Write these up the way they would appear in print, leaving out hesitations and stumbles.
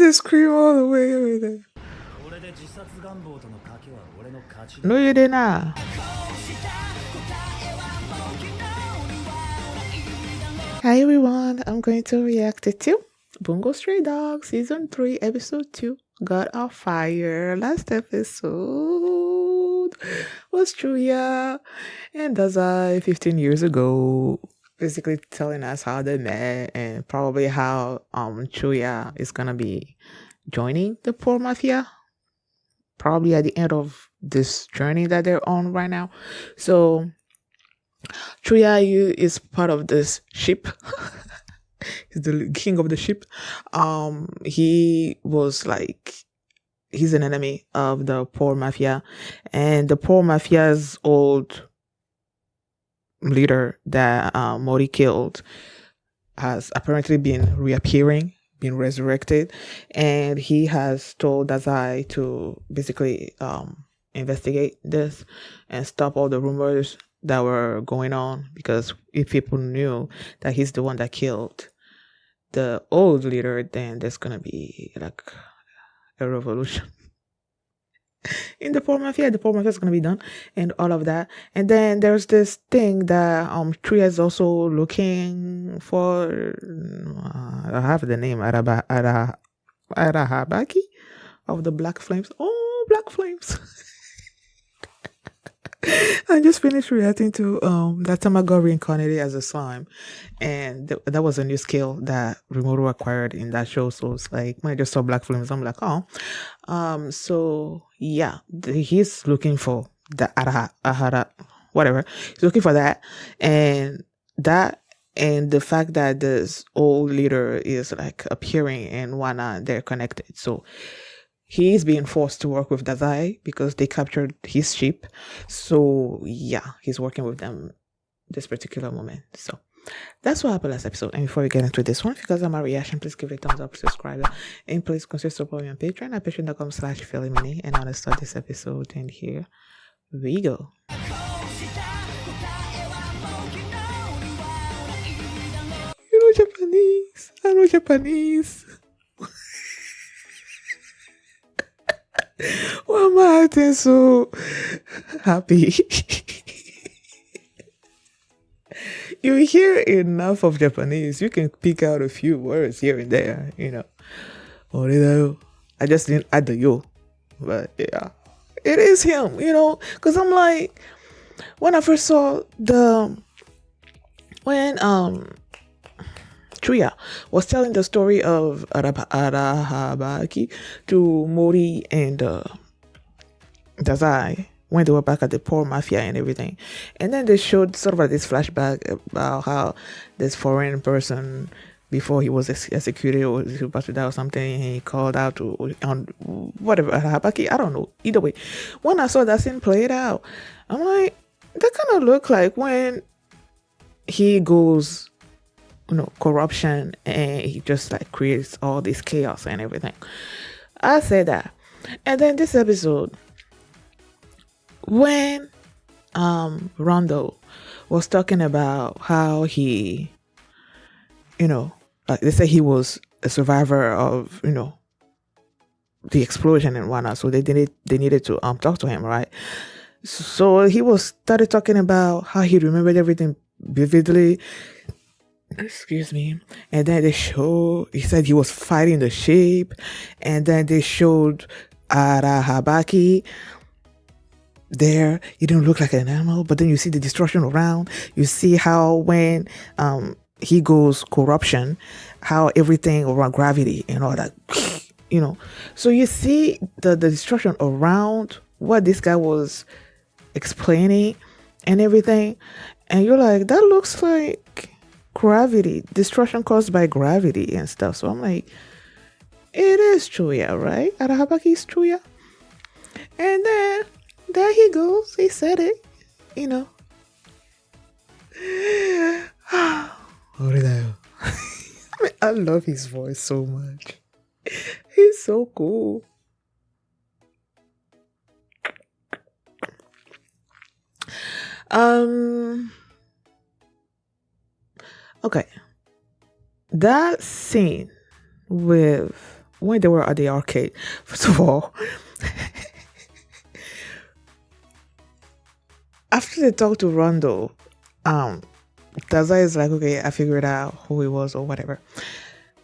just scream all the way over there. No, you did not. Hi everyone, I'm going to react to Bungo Stray Dogs Season 3 Episode 2, God of Fire. Last episode was Chuya and Dazai 15 years ago, basically telling us how they met and probably how Chuya is gonna be joining the poor mafia, probably at the end of this journey that they're on right now. So Chuya is part of this ship. He's the king of the ship. He was like, he's an enemy of the poor mafia, and the poor mafia's old leader that Mori killed has apparently been reappearing, been resurrected, and he has told Dazai to basically investigate this and stop all the rumors that were going on, because if people knew that he's the one that killed the old leader, then there's gonna be like a revolution in the poor mafia. The poor mafia is gonna be done and all of that. And then there's this thing that Tree is also looking for. I have the name Arahabaki of the Black Flames. Oh, Black Flames. I just finished reacting to that time I got reincarnated as a slime, and that was a new skill that Rimuru acquired in that show. So it's like when I just saw Black Flames, I'm like, oh, so yeah, he's looking for the Ahara, whatever. He's looking for that, and the fact that this old leader is like appearing and whatnot, they're connected. So he's being forced to work with Dazai because they captured his ship. So yeah, he's working with them this particular moment. So that's what happened last episode. And before we get into this one, if you guys like my reaction, please give it a thumbs up, subscribe, and please consider supporting me on Patreon at patreon.com/philomini. And I'll start this episode, and here we go. You know Japanese. I know Japanese. Why am I acting so happy? You hear enough of Japanese, you can pick out a few words here and there, you know. I just didn't add the yo, but yeah, it is him, you know, because I'm like, when I first saw when Chuya was telling the story of Arahabaki to Mori and Dazai when they were back at the poor mafia and everything. And then they showed sort of like this flashback about how this foreign person, before he was executed or he was about to die or something, he called out on whatever, Arahabaki, I don't know. Either way, when I saw that scene played out, I'm like, that kind of looked like when he goes, you know, corruption, and he just like creates all this chaos and everything. I said that. And then this episode, when Rondo was talking about how he, you know, like they say he was a survivor of, you know, the explosion and whatnot, so they needed to talk to him, right? So he started talking about how he remembered everything vividly. Excuse me. And then he said he was fighting the sheep, and then they showed Arahabaki there. He didn't look like an animal, but then you see the destruction around. You see how when he goes corruption, how everything around gravity and all that, you know. So you see the destruction around what this guy was explaining and everything, and you're like, that looks like gravity, destruction caused by gravity and stuff. So I'm like, it is Chuya, right? Arahabaki is Chuya. And then there he goes, he said it, you know. I mean, I love his voice so much. He's so cool. Okay. That scene with when they were at the arcade, first of all, after they talked to Rondo, um, Daza is like, okay, I figured out who he was or whatever,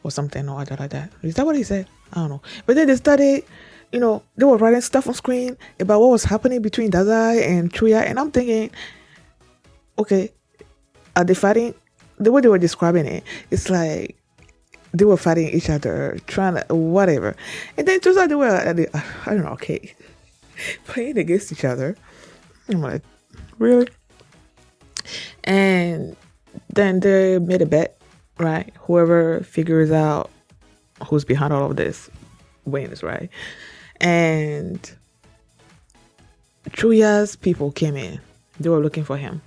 or something or other like that. Is that what he said? I don't know. But then they started, they were writing stuff on screen about what was happening between Daza and Chuya, and I'm thinking, okay, are they fighting? The way they were describing it, it's like they were fighting each other, trying to whatever. And then it turns out they were, I don't know, okay, playing against each other. I'm like, really? And then they made a bet, right? Whoever figures out who's behind all of this wins, right? And Chuya's people came in. They were looking for him.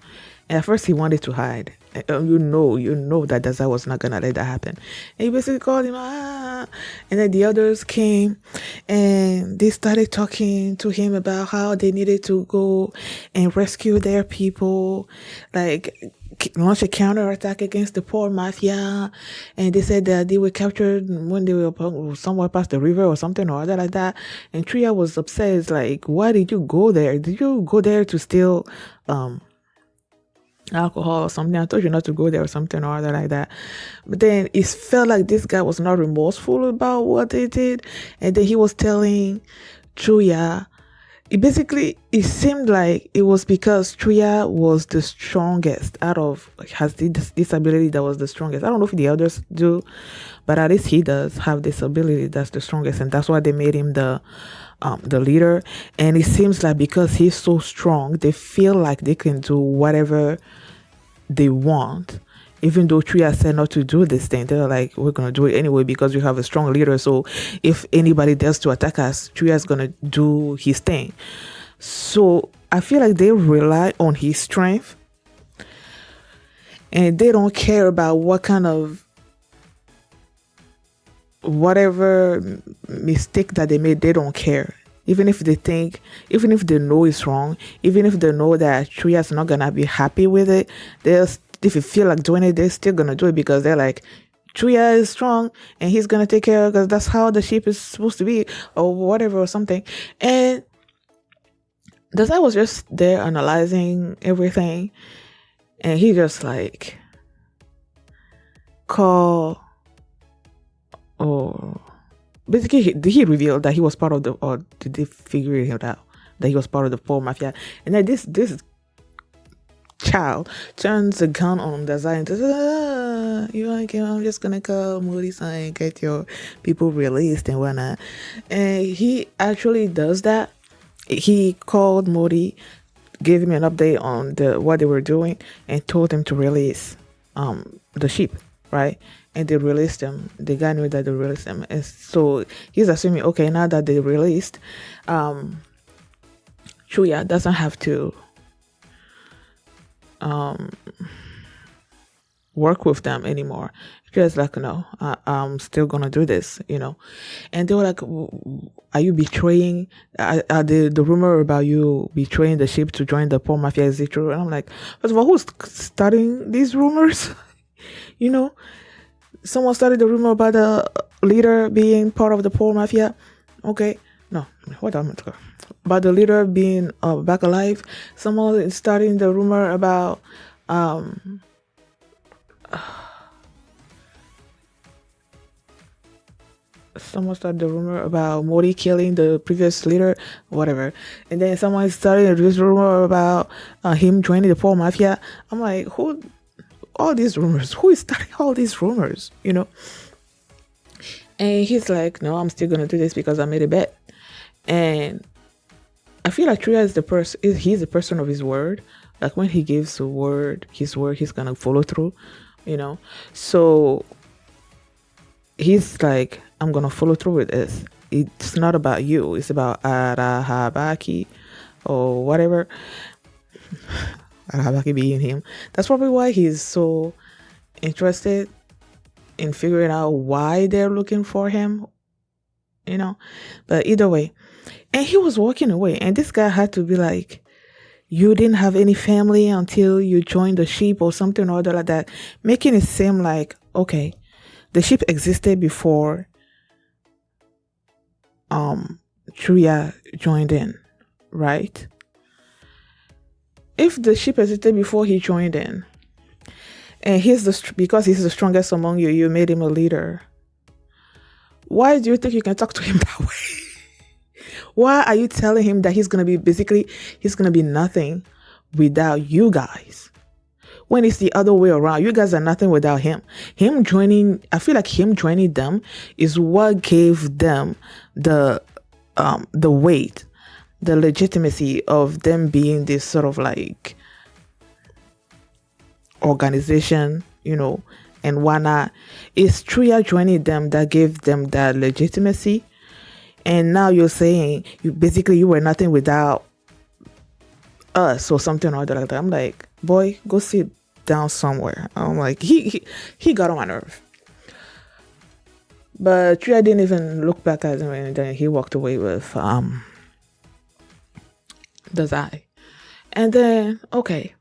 And at first he wanted to hide. You know that Daza was not gonna let that happen. And he basically called him, and then the others came and they started talking to him about how they needed to go and rescue their people, like launch a counterattack against the poor mafia. And they said that they were captured when they were somewhere past the river or something or other like that. And Tria was upset. It's like, why did you go there? Did you go there to steal alcohol or something? I told you not to go there or something or other like that. But then it felt like this guy was not remorseful about what they did. And then he was telling Chuya, it seemed like it was because Chuya was the strongest out of, like, has this ability that was the strongest. I don't know if the others do, but at least he does have this ability that's the strongest, and that's why they made him the leader. And it seems like because he's so strong, they feel like they can do whatever they want. Even though Chuya said not to do this thing, they're like, we're going to do it anyway because we have a strong leader. So if anybody dares to attack us, Chuya's going to do his thing. So I feel like they rely on his strength and they don't care about what kind of whatever mistake that they made. They don't care. Even if they know it's wrong, even if they know that Chuya's not going to be happy with it, if you feel like doing it, they're still going to do it because they're like, Chuya is strong and he's going to take care of, because that's how the sheep is supposed to be or whatever or something. And the guy was just there analyzing everything, and he just like call, or basically he revealed that he was part of the, or did they figure it out that he was part of the poor mafia. And then this child turns a gun on the side and says, you like him, I'm just gonna call Moody's and get your people released and whatnot. And he actually does that. He called Moody, gave him an update on what they were doing, and told him to release the sheep, right? And they released him. The guy knew that they released him, and so he's assuming, okay, now that they released, Chuya doesn't have to work with them anymore. Just like, no, I'm still gonna do this, And they were like, are you betraying, the rumor about you betraying the sheep to join the poor mafia, is it true? And I'm like, first of all, who's starting these rumors? Someone started the rumor about the leader being part of the poor mafia. Okay, no, what am I talking about the leader being back alive? Someone is starting the rumor about someone started the rumor about Mori killing the previous leader, whatever. And then someone started this rumor about him joining the poor mafia. I'm like, who? All these rumors? Who is starting all these rumors? And he's like, no, I'm still gonna do this because I made a bet. And I feel like Chuya is the person. He's the person of his word. Like when he gives his word, he's gonna follow through. So he's like, I'm gonna follow through with this. It's not about you. It's about Arahabaki or whatever. Arahabaki being him. That's probably why he's so interested in figuring out why they're looking for him. But either way, and he was walking away, and this guy had to be like, you didn't have any family until you joined the sheep or something or other like that, making it seem like, okay, the sheep existed before um Truya joined in, right? If the ship existed before he joined in, and because he's the strongest among you, you made him a leader. Why do you think you can talk to him that way? Why are you telling him that he's gonna be nothing without you guys? When it's the other way around, you guys are nothing without him. I feel like him joining them is what gave them the weight, the legitimacy of them being this sort of like organization, and whatnot. It's Truya joining them that gave them that legitimacy. And now you're saying you were nothing without us or something or other like that. I'm like, boy, go sit down somewhere. I'm like, he got on my nerve. But Truya didn't even look back at him, and then he walked away with the Zai. And then okay,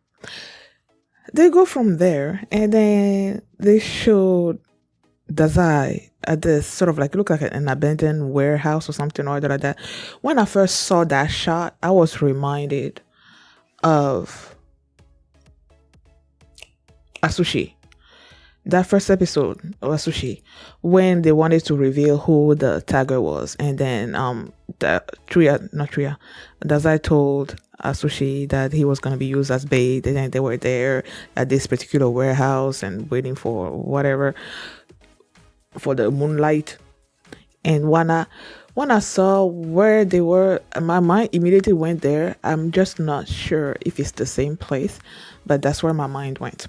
they go from there, and then they showed Dazai at this sort of like look like an abandoned warehouse or something or other like that. When I first saw that shot, I was reminded of Asushi. That first episode of Asushi, when they wanted to reveal who the tiger was, and then Dazai told Asushi that he was going to be used as bait, and then they were there at this particular warehouse and waiting for whatever, for the moonlight. And when I saw where they were, my mind immediately went there. I'm just not sure if it's the same place, but that's where my mind went.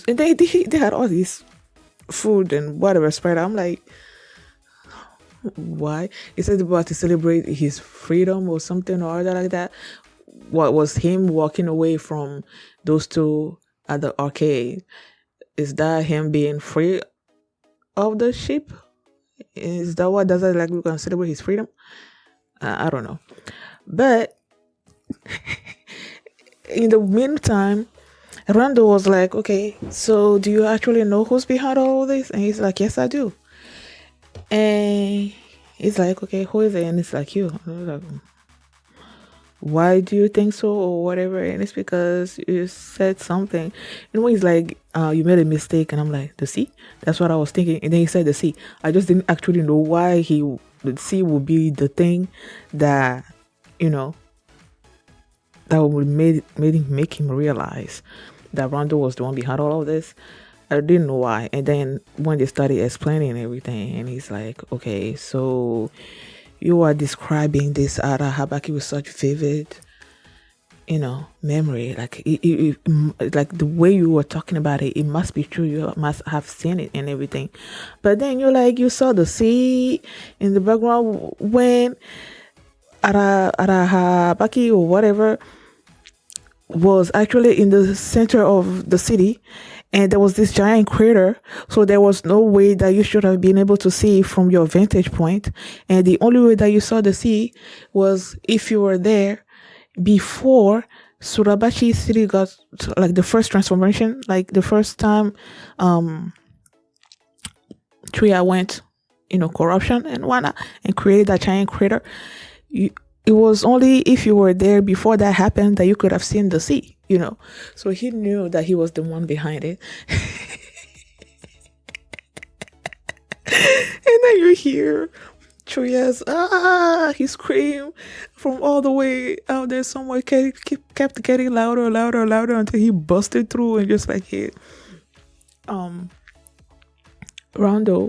And they had all this food and whatever spread out. I'm like, why? He said about to celebrate his freedom or something or other like that. What was him walking away from those two at the arcade? Is that him being free of the ship? Is that what does it like we're gonna celebrate his freedom? I don't know. But in the meantime, Rando was like, okay, so do you actually know who's behind all this? And he's like, yes, I do. And he's like, okay, who is it? And it's like, you. And like, why do you think so or whatever? And it's because you said something. And when he's like, you made a mistake. And I'm like, the sea? That's what I was thinking. And then he said the sea. I just didn't actually know why the sea would be the thing that, that would make him realize that Rondo was the one behind all of this. I didn't know why. And then when they started explaining everything, and he's like, okay, so you are describing this Ara Habaki with such vivid, memory. Like, like the way you were talking about it, it must be true. You must have seen it and everything. But then you're like, you saw the sea in the background when Ara Habaki or whatever was actually in the center of the city, and there was this giant crater, so there was no way that you should have been able to see from your vantage point, and the only way that you saw the sea was if you were there before Surabachi city got like the first transformation, like the first time Truya went corruption and whatnot and created that giant crater. It was only if you were there before that happened that you could have seen the sea, So he knew that he was the one behind it. And then you hear Truya's, he screamed from all the way out there somewhere, kept getting louder, louder, louder until he busted through and just like hit Rondo.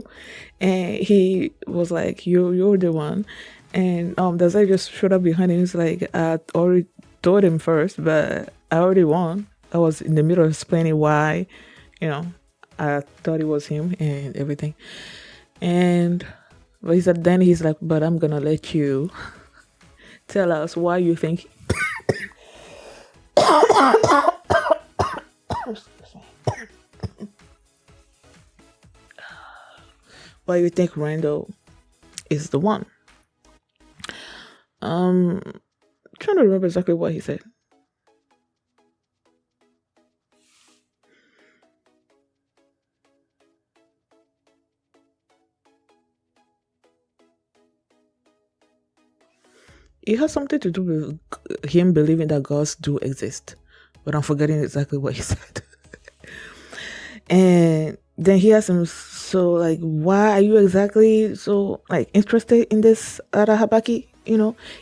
And he was like, you're the one. And Dazai just showed up behind him. He's like, I already told him first, but I already won. I was in the middle of explaining why, I thought it was him and everything. And but he's like, but I'm gonna let you tell us why you think why you think Randall is the one. Trying to remember exactly what he said. It has something to do with him believing that gods do exist, but I'm forgetting exactly what he said. And then he asked him, so like, why are you exactly so like interested in this Arahabaki?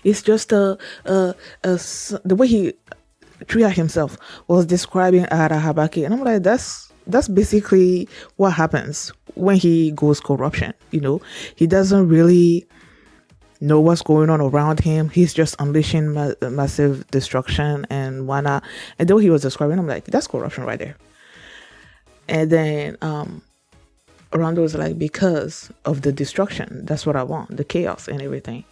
It's just the way he Tria himself was describing Arahabaki, and I'm like, that's basically what happens when he goes corruption. He doesn't really know what's going on around him. He's just unleashing massive destruction and whatnot. And though he was describing, I'm like, that's corruption right there. And then Rondo was like, because of the destruction, that's what I want, the chaos and everything.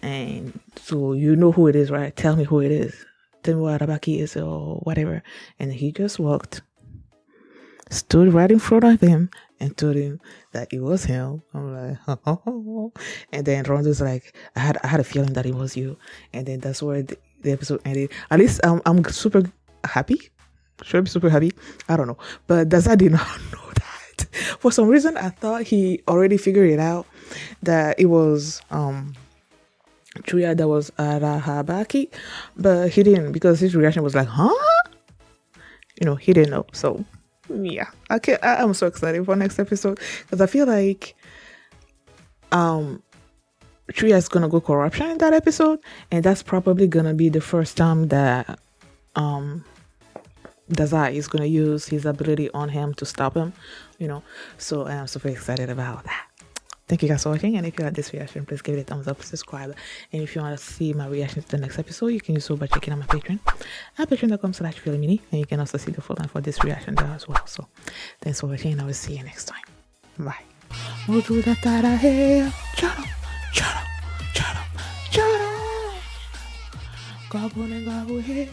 And so you know who it is, right? Tell me who it is. Tell me what Arabaki is or whatever. And he just walked, stood right in front of him and told him that it was him. I'm like, oh. And then Rondo's like, I had a feeling that it was you. And then that's where the episode ended. At least I'm super happy. Should I be super happy? I don't know. But Daza did not know that. For some reason, I thought he already figured it out that it was Chuya that was Arahabaki, but he didn't, because his reaction was like, huh? He didn't know. So yeah, I'm so excited for next episode, because I feel like Chuya is gonna go corruption in that episode, and that's probably gonna be the first time that Dazai is gonna use his ability on him to stop him. So I'm super excited about that. Thank you guys for watching, and if you like this reaction, please give it a thumbs up, subscribe, and if you want to see my reaction to the next episode, you can do so by checking out my Patreon at patreon.com/feelingmini, and you can also see the full time for this reaction there as well. So thanks for watching, and I will see you next time. Bye. Gobble and gobble here.